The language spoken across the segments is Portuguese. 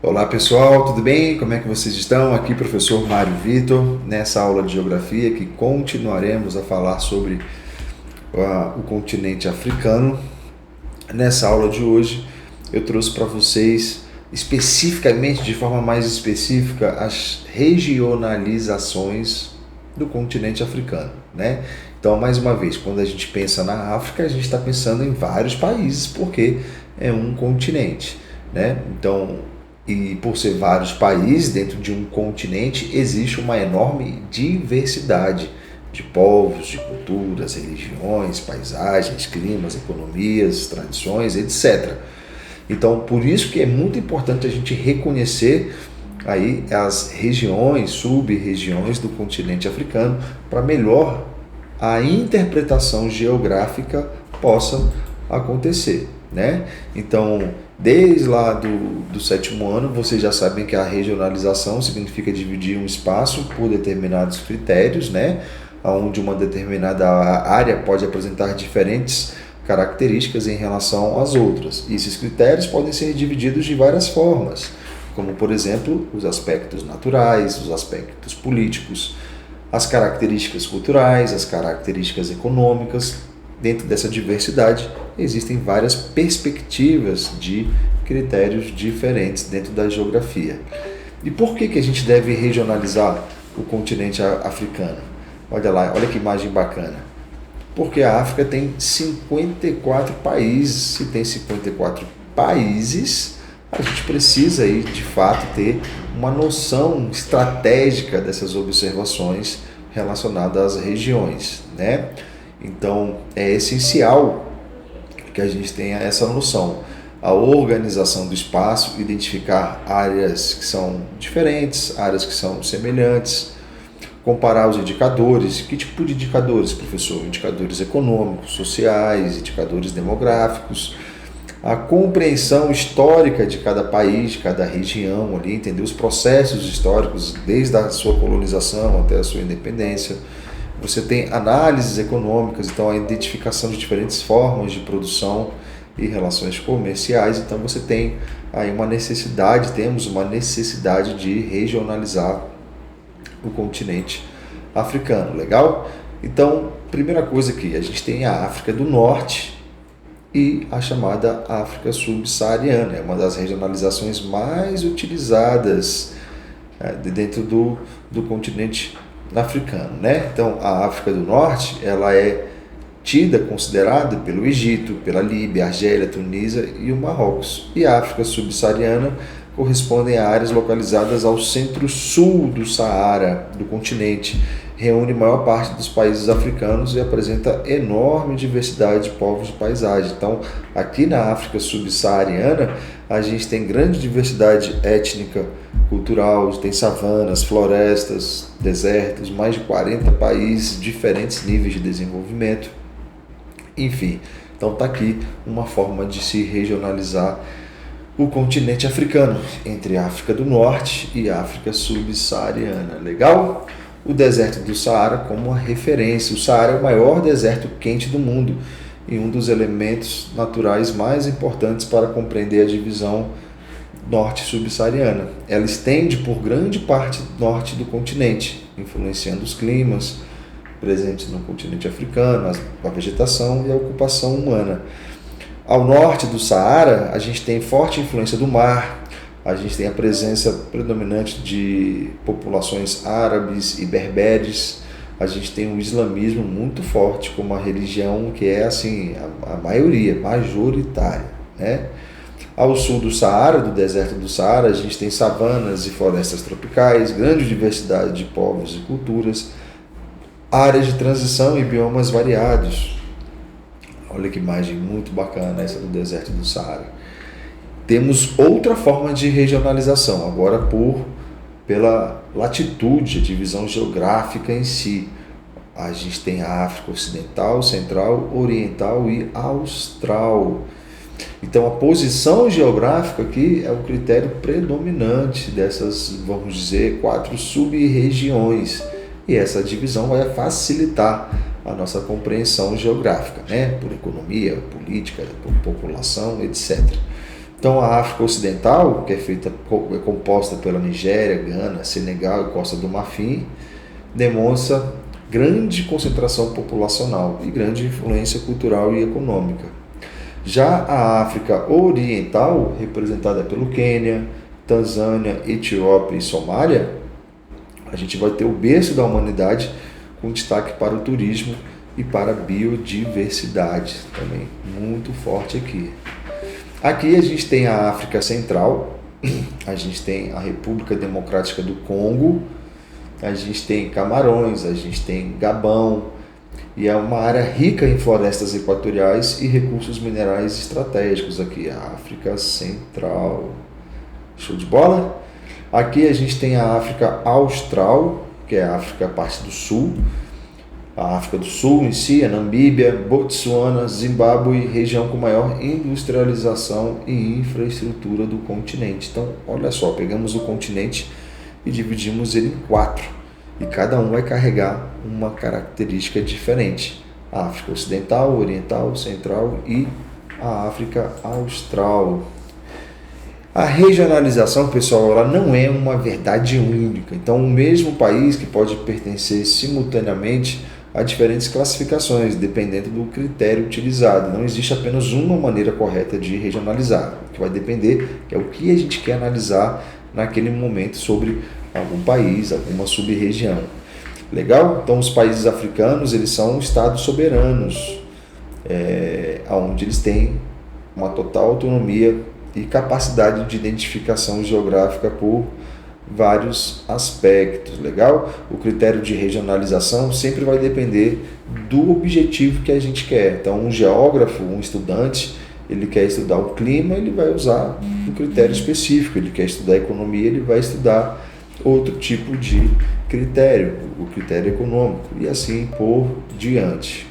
Olá pessoal, tudo bem? Como é que vocês estão? Aqui professor Mário Vitor, nessa aula de geografia que continuaremos a falar sobre o continente africano. Nessa aula de hoje eu trouxe para vocês especificamente, de forma mais específica, as regionalizações do continente africano, né? Então, mais uma vez, quando a gente pensa na África, a gente está pensando em vários países, porque é um continente, né? Então, e por ser vários países dentro de um continente, existe uma enorme diversidade de povos, de culturas, religiões, paisagens, climas, economias, tradições, etc. Então, por isso que é muito importante a gente reconhecer aí as regiões, sub-regiões do continente africano, para melhor a interpretação geográfica possa acontecer, né? Então, desde lá do sétimo ano, vocês já sabem que a regionalização significa dividir um espaço por determinados critérios, né? Onde uma determinada área pode apresentar diferentes características em relação às outras. E esses critérios podem ser divididos de várias formas, como, por exemplo, os aspectos naturais, os aspectos políticos, as características culturais, as características econômicas. Dentro dessa diversidade, existem várias perspectivas de critérios diferentes dentro da geografia. E por que a gente deve regionalizar o continente africano? Olha lá, olha que imagem bacana. Porque a África tem 54 países. Se tem 54 países, a gente precisa aí, de fato, ter uma noção estratégica dessas observações relacionadas às regiões, né? Então, é essencial que a gente tenha essa noção. A organização do espaço, identificar áreas que são diferentes, áreas que são semelhantes, comparar os indicadores. Que tipo de indicadores, professor? Indicadores econômicos, sociais, indicadores demográficos, a compreensão histórica de cada país, de cada região ali, entender os processos históricos desde a sua colonização até a sua independência. Você tem análises econômicas, então a identificação de diferentes formas de produção e relações comerciais. Então você tem aí temos uma necessidade de regionalizar o continente africano, legal? Então, primeira coisa aqui, a gente tem a África do Norte e a chamada África subsaariana. É uma das regionalizações mais utilizadas dentro do continente africano, né? Então, a África do Norte, ela é considerada pelo Egito, pela Líbia, Argélia, Tunísia e o Marrocos. E a África subsaariana correspondem a áreas localizadas ao centro-sul do Saara, do continente, reúne maior parte dos países africanos e apresenta enorme diversidade de povos e paisagens. Então, aqui na África subsaariana, a gente tem grande diversidade étnica, cultural, tem savanas, florestas, desertos, mais de 40 países, diferentes níveis de desenvolvimento. Enfim, então está aqui uma forma de se regionalizar o continente africano, entre a África do Norte e a África subsaariana. Legal? O deserto do Saara como uma referência. O Saara é o maior deserto quente do mundo e um dos elementos naturais mais importantes para compreender a divisão norte subsaariana. Ela estende por grande parte norte do continente, influenciando os climas presentes no continente africano, a vegetação e a ocupação humana. Ao norte do Saara, a gente tem forte influência do mar, a gente tem a presença predominante de populações árabes e berberes, a gente tem um islamismo muito forte como uma religião que é assim, a maioria, majoritária, né? Ao sul do Saara, do deserto do Saara, a gente tem savanas e florestas tropicais, grande diversidade de povos e culturas, áreas de transição e biomas variados. Olha que imagem muito bacana essa do deserto do Saara. Temos outra forma de regionalização, agora pela latitude, a divisão geográfica em si. A gente tem a África Ocidental, Central, Oriental e Austral. Então a posição geográfica aqui é o critério predominante dessas, vamos dizer, 4 sub-regiões. E essa divisão vai facilitar a nossa compreensão geográfica, né? Por economia, política, por população, etc. Então a África Ocidental, que é composta pela Nigéria, Gana, Senegal e Costa do Marfim, demonstra grande concentração populacional e grande influência cultural e econômica. Já a África Oriental, representada pelo Quênia, Tanzânia, Etiópia e Somália, a gente vai ter o berço da humanidade com destaque para o turismo e para a biodiversidade, também muito forte aqui. Aqui a gente tem a África Central, a gente tem a República Democrática do Congo, a gente tem Camarões, a gente tem Gabão, e é uma área rica em florestas equatoriais e recursos minerais estratégicos aqui, a África Central. Show de bola? Aqui a gente tem a África Austral, que é a África parte do Sul, a África do Sul em si, a Namíbia, Botsuana, Zimbábue, região com maior industrialização e infraestrutura do continente. Então, olha só, pegamos o continente e dividimos ele em 4, e cada um vai carregar uma característica diferente. A África Ocidental, Oriental, Central e a África Austral. A regionalização, pessoal, ela não é uma verdade única. Então, o mesmo país que pode pertencer simultaneamente a diferentes classificações, dependendo do critério utilizado. Não existe apenas uma maneira correta de regionalizar. O que vai depender é o que a gente quer analisar naquele momento sobre algum país, alguma sub-região. Legal? Então, os países africanos, eles são estados soberanos, onde eles têm uma total autonomia e capacidade de identificação geográfica por vários aspectos. Legal? O critério de regionalização sempre vai depender do objetivo que a gente quer. Então, um geógrafo, um estudante, ele quer estudar o clima, ele vai usar um critério específico. Ele quer estudar a economia, ele vai estudar outro tipo de critério, o critério econômico, e assim por diante.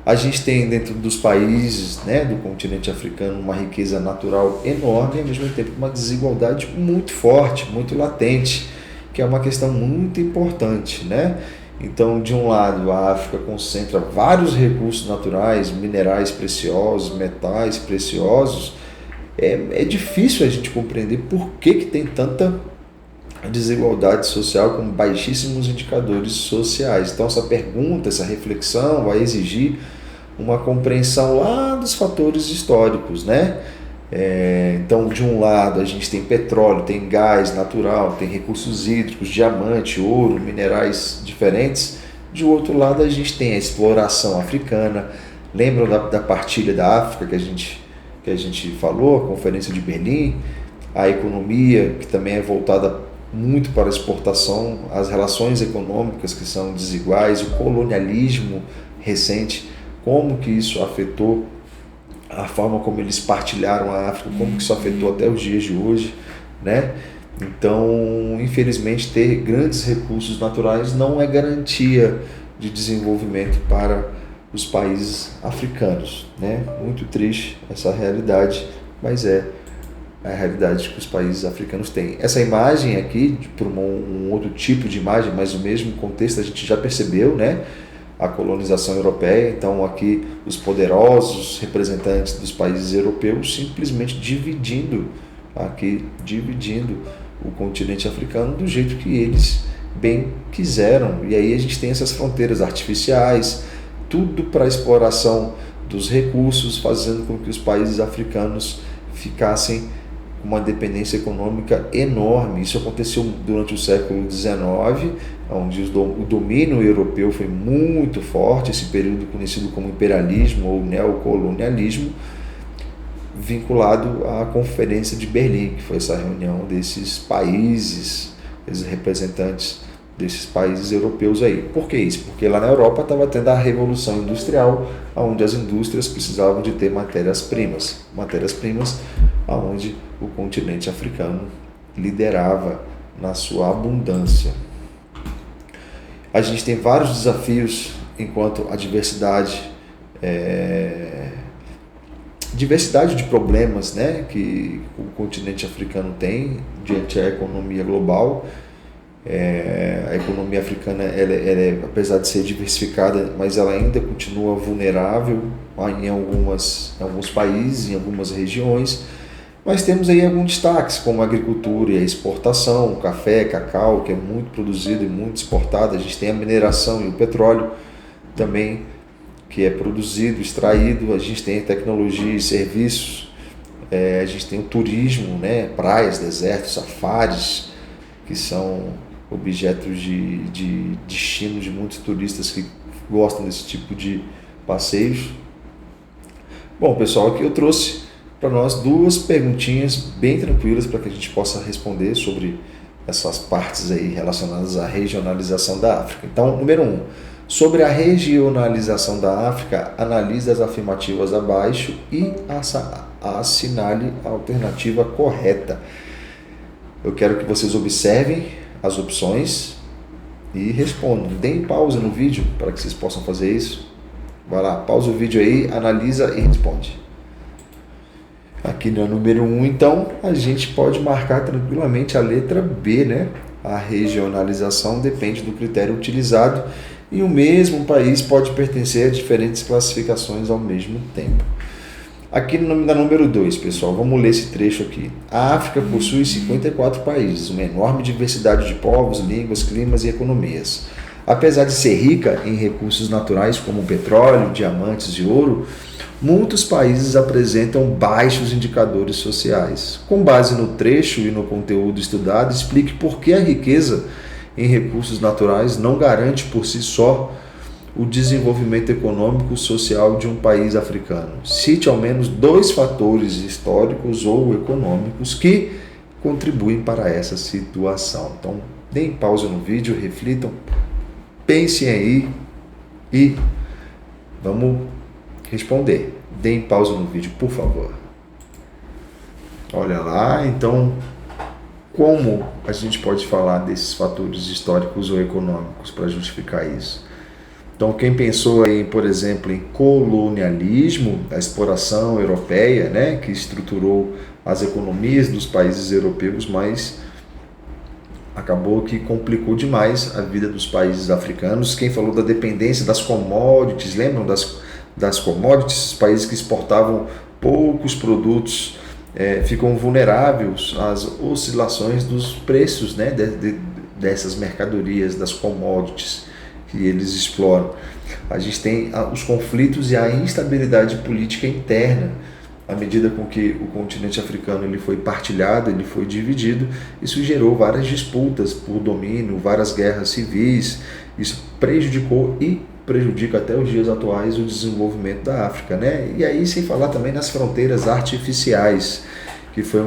A gente tem dentro dos países, do continente africano, uma riqueza natural enorme e ao mesmo tempo uma desigualdade muito forte, muito latente, que é uma questão muito importante, Então, de um lado, a África concentra vários recursos naturais, minerais preciosos, metais preciosos. É difícil a gente compreender por que tem tanta desigualdade social com baixíssimos indicadores sociais. Então, essa pergunta, essa reflexão vai exigir uma compreensão lá dos fatores históricos, Então, de um lado, a gente tem petróleo, tem gás natural, tem recursos hídricos, diamante, ouro, minerais diferentes. De outro lado, a gente tem a exploração africana. Lembram da partilha da África que a gente falou, a Conferência de Berlim? A economia, que também é voltada muito para a exportação, as relações econômicas que são desiguais, o colonialismo recente, como que isso afetou a forma como eles partilharam a África, como que isso afetou até os dias de hoje, Então, infelizmente, ter grandes recursos naturais não é garantia de desenvolvimento para os países africanos, Muito triste essa realidade, mas é a realidade que os países africanos têm. Essa imagem aqui, por um outro tipo de imagem, mas o mesmo contexto a gente já percebeu, A colonização europeia. Então, aqui os poderosos representantes dos países europeus simplesmente dividindo o continente africano do jeito que eles bem quiseram. E aí a gente tem essas fronteiras artificiais, tudo para a exploração dos recursos, fazendo com que os países africanos ficassem com uma dependência econômica enorme. Isso aconteceu durante o século XIX, onde o domínio europeu foi muito forte, esse período conhecido como imperialismo ou neocolonialismo, vinculado à Conferência de Berlim, que foi essa reunião desses países, esses representantes desses países europeus aí. Por que isso? Porque lá na Europa estava tendo a Revolução Industrial, onde as indústrias precisavam de ter matérias-primas onde o continente africano liderava na sua abundância. A gente tem vários desafios enquanto a diversidade de problemas, que o continente africano tem diante da economia global. A economia africana, apesar de ser diversificada, mas ela ainda continua vulnerável em alguns países, em algumas regiões. Mas temos aí alguns destaques, como a agricultura e a exportação, o café, cacau, que é muito produzido e muito exportado. A gente tem a mineração e o petróleo também, que é produzido, extraído. A gente tem a tecnologia e serviços. A gente tem o turismo, né? Praias, desertos, safaris, que são objetos de destino de muitos turistas que gostam desse tipo de passeios. Bom, pessoal, aqui eu trouxe para nós duas perguntinhas bem tranquilas para que a gente possa responder sobre essas partes aí relacionadas à regionalização da África. Então, número 1, sobre a regionalização da África, analise as afirmativas abaixo e assinale a alternativa correta. Eu quero que vocês observem as opções e respondam. Deem pausa no vídeo para que vocês possam fazer isso. Vai lá, pausa o vídeo aí, analisa e responde. Aqui no número 1, então, a gente pode marcar tranquilamente a letra B, né? A regionalização depende do critério utilizado e o mesmo país pode pertencer a diferentes classificações ao mesmo tempo. Aqui no número 2, pessoal, vamos ler esse trecho aqui. A África possui 54 países, uma enorme diversidade de povos, línguas, climas e economias. Apesar de ser rica em recursos naturais como petróleo, diamantes e ouro, muitos países apresentam baixos indicadores sociais. Com base no trecho e no conteúdo estudado, explique por que a riqueza em recursos naturais não garante por si só o desenvolvimento econômico e social de um país africano. Cite ao menos 2 fatores históricos ou econômicos que contribuem para essa situação. Então, deem pausa no vídeo, reflitam, pensem aí e vamos responder. Deem pausa no vídeo, por favor. Olha lá, então, como a gente pode falar desses fatores históricos ou econômicos para justificar isso? Então, quem pensou aí, por exemplo, em colonialismo, a exploração europeia, né, que estruturou as economias dos países europeus, mas acabou que complicou demais a vida dos países africanos. Quem falou da dependência das commodities, lembram das commodities? Os países que exportavam poucos produtos ficam vulneráveis às oscilações dos preços, né, dessas mercadorias, das commodities que eles exploram. A gente tem os conflitos e a instabilidade política interna. À medida com que o continente africano ele foi partilhado, ele foi dividido, isso gerou várias disputas por domínio, várias guerras civis. Isso prejudicou e prejudica até os dias atuais o desenvolvimento da África, né? E aí, sem falar também nas fronteiras artificiais, que foi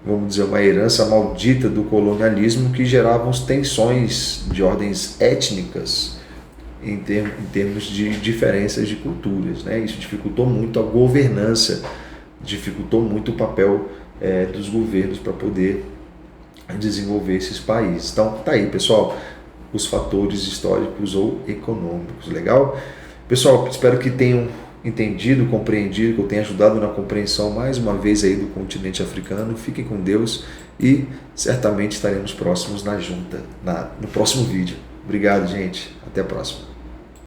vamos dizer, uma herança maldita do colonialismo que geravam tensões de ordens étnicas em termos de diferenças de culturas, né? Isso dificultou muito a governança, dificultou muito o papel dos governos para poder desenvolver esses países. Então, tá aí, pessoal, os fatores históricos ou econômicos, legal? Pessoal, espero que tenham entendido, compreendido, que eu tenha ajudado na compreensão mais uma vez aí do continente africano. Fiquem com Deus e certamente estaremos próximos no próximo vídeo. Obrigado, gente. Até a próxima.